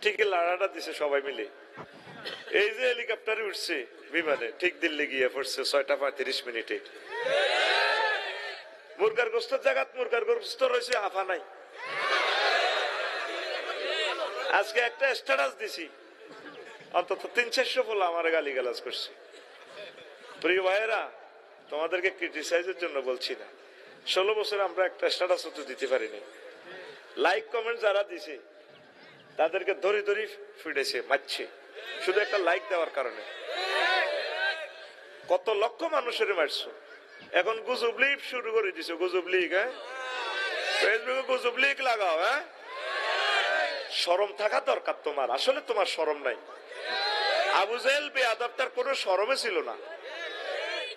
ঠিকই লাড়াটা দিছে সবাই মিলে। এই যে হেলিকপ্টারে উঠছে বিমানে, ঠিক দিল্লি গিয়ে পড়ছে 6টা 35 মিনিটে। মুরগার গোস্তের জায়গাত মুরগার গোস্ত রয়েছে, আফা নাই। আজকে একটা স্ট্যাটাস দিছি, অন্তত 300-400 ফলো আমার গালিগালাজ করছে। প্রিয় ভাইয়েরা, তোমাদেরকে ক্রিটিসাইজের জন্য বলছি না। 16 বছরে আমরা একটা স্ট্যাটাস তো দিতে পারিনি। লাইক কমেন্ট যারা দিছে তাদেরকে ধরি ধরি ফিরেছে, মারছে, শুধু একটা লাইক দেওয়ার কারণে। কত লক্ষ মানুষের মারছো। এখন গুজব লিগ শুরু করে দিছো, গুজব লিগ। হ্যাঁ, ফেসবুকে গুজব লিগ লাগাও। হ্যাঁ, শরম থাকা দরকার তোমার। আসলে তোমার শরম নাই। আবু জেহেল বেয়াদব, তার কোনো শরমে ছিল না।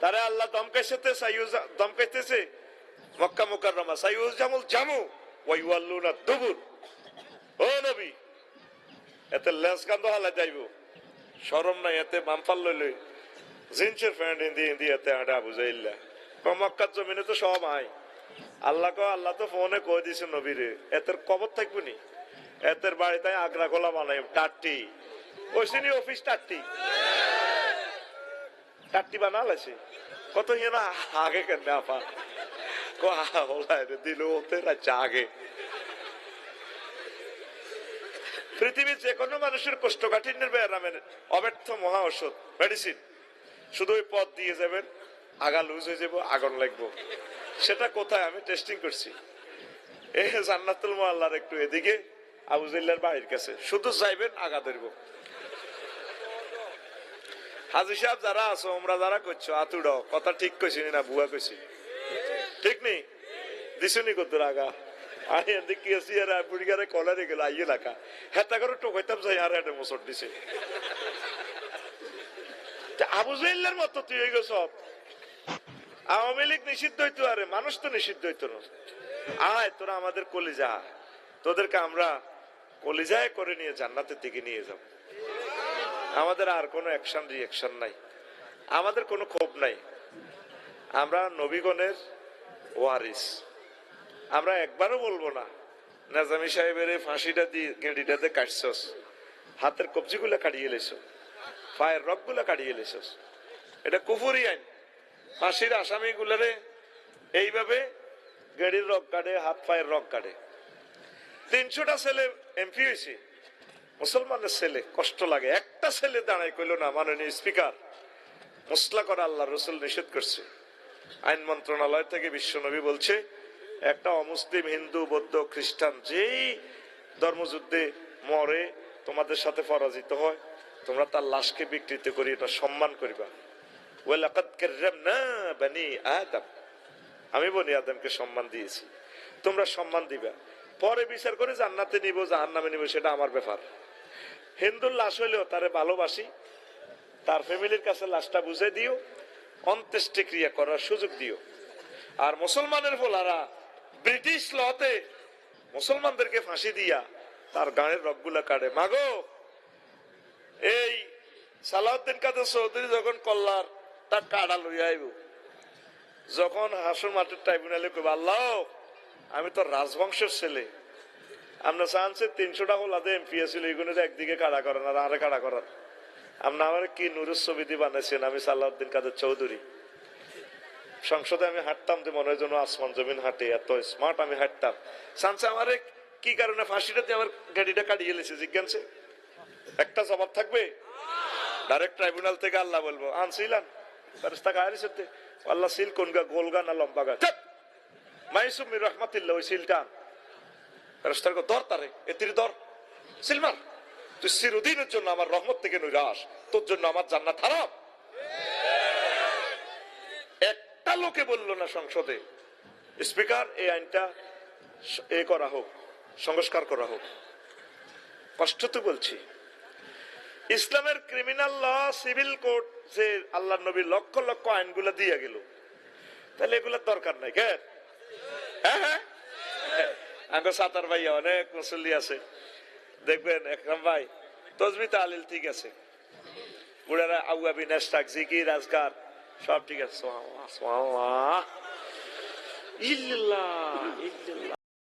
তারে আল্লাহ দমকাইতেছে মক্কা মুকাররমা, সাইয়ুজ জামুল জামু ওয়া ইউয়াল্লুনা দুবুর। ও নবী, এতে লেস কান্দ হালা যাইব, শরম নাই? এতে মামফাল লইলে জিন্সের প্যান্ট হিন্দি এতে হাঁটা আবু জেহেল। মক্কার জমিনে তো সব আই। আল্লাহ তো ফোনে কই দিছে নবীরে, এতের কবর থাকবো নি? এতের বাড়িতে আগ্রা গোলা বানাই টাট্টি, ওইসিনি অফিস টাট্টি টাট্টি বানালেছে। কত ইয়ে না আগে কেন আপা দিল ওতে রাজ্যা আগে। পৃথিবীর যে কোনো মানুষের কোষ্ঠকাঠিন্যের ব্যায়ামের অব্যর্থ মহা ঔষধ মেডিসিন। শুধু ওই পথ দিয়ে যাবেন, আগা লুজ হয়ে যাবো, আগুন লাগবো। সেটা কোথায়? আমি টেস্টিং করছি। এই জান্নাতুল মুআল্লার একটু এদিকে, আবু জেহেলের বাড়ির কাছে। শুধু যাইবেন, আগা ধরবো। হাজী সাহেব যারা আছো, ওমরা যারা করছো, আতুড়াও কথা ঠিক কইছি না ভুয়া কইছি? ঠিক নেই দিছনি কদ্দুর আগা আমি এদিক গেছি আর বুড়িগারে কলারে গেল আইয়ে লেখা হেতা করে টোকাইতাম যাই আর একটা মোচর দিছে। আবু জেহেলের মতো তুই এই সব। আওয়ামী লীগ নিষিদ্ধ হইতো, আরে মানুষ তো নিষিদ্ধ হইতো না। আয় তোরা আমাদের কলিজা, তোদেরকে আমরা কলিজায় করে নিয়ে জান্নাতের দিকে নিয়ে যাব। আমাদের আর কোনো অ্যাকশন রিঅ্যাকশন নাই, আমাদের কোনো ক্ষোভ নাই। আমরা নবীগণের ওয়ারিস। আমরা একবারও বলবো না নাজামি সাহেবের ফাঁসিটা দিয়ে গেঁড়িটাতে কাটছস, হাতের কবজিগুলা কাটিয়ে লেছো, পায়ের রগগুলা কাটিয়ে লেছস। এটা কুফরি আইন। ফাঁসির আসামি গুলারে এইভাবে গেড়ির রগ কাটে, হাত পায়ের রগ কাটে। 300টা ছেলে এমপি হয়েছে, মুসলমানের ছেলে, কষ্ট লাগে। একটা ছেলে দাঁড়ায় কইল না মাননীয় স্পিকার, মুসলা করা আল্লাহ রসুল নিষেধ করছে। আইন মন্ত্রণালয় থেকে বিশ্বনবী বলছে একটা অমুসলিম, হিন্দু, বৌদ্ধ, খ্রিস্টান যেই ধর্মযুদ্ধে মরে, তোমাদের সাথে পরাজিত হয়, তোমরা তার লাশকে বিকৃত করি, এটা সম্মান করিবা। ওয়ালাকাদ কাররামনা বনি আদম, আমি বনি আদমকে সম্মান দিয়েছি, তোমরা সম্মান দিবা। পরে বিচার করে জান্নাতে নিব জাহান্নামে নিব সেটা আমার ব্যাপার। হিন্দুর লাশ হইলেও তারে ভালোবাসি, তার ফ্যামিলির কাছে লাশটা বুঝে দিও, অন্ত্যেষ্টি ক্রিয়া করার সুযোগ দিও। আর মুসলমানের ফলারা ব্রিটিশ লতে মুসলমানদেরকে ফাঁসি দিয়া তার গায়ের রগগুলা কাটে। মাগো, এই সালাউদ্দিন কাদের চৌধুরী যখন কল্লার তার কাটা লইয়া আইব, যখন হাসুর মাঠের ট্রাইব্যুনালে কইব আল্লাহ আমি তো রাজবংশের ছেলে, আমরা চান্সে 300টা হলাদে এমপি ছিল, এইগুলোর একদিকে কাড়া করেন আর আরে কাড়া করার। আপনি আমার কি নুরুস ছবি দিয়ে বানাইছেন, আমি সালাউদ্দিন কাদের চৌধুরী। সংসদে আমি হাঁটতাম যে মনে হয় যেন আসমান জমিন হাঁটে, এত স্মার্ট আমি হাঁটতাম। চান্সে আমার কি কারণে ফাঁসিটা দিয়ে আমার গাড়িটা কাটিয়ে এলেছে জিজ্ঞানছে? একটা জবাব থাকবে? ডাইরেক্ট ট্রাইব্যুনাল থেকে আল্লাহ বলবো আনছিলাম ফেরেশতা গায়ের সাথে আল্লাহ সিল কোন গা, গোল গা না লম্বা গা? মাইসুম মির রহমাতিল্লাহ, ওই সিলটা ফেরেশতার দর, তারে এতির দর সিলমার। তুই চিরদিনের জন্য আমার রহমত থেকে নৈরাশ, তোর জন্য আমার জান্নাত হারাম। একটা লোকে বললো না সংসদে স্পিকার এই আইনটা এ করা হোক, সংস্কার করা হোক। কষ্ট তো বলছি। ইসলামের ক্রিমিনাল ল, সিভিল কোড যে আল্লাহ নবী লক্ষ লক্ষ আইনগুলো দিয়ে গেল, তাহলে এগুলোর দরকার নাই কে? হ্যাঁ, আঙ্গ সাতার ভাইয়া অনেক মুসল্লি আছে, দেখবেন একরাম ভাই তসবি তাহলিল ঠিক আছে, বুড়ারা আউয়াবি নেস্টাক জিকির আজকার সব ঠিক আছে। ইল্লাল্লাহ ইল্লাল্লাহ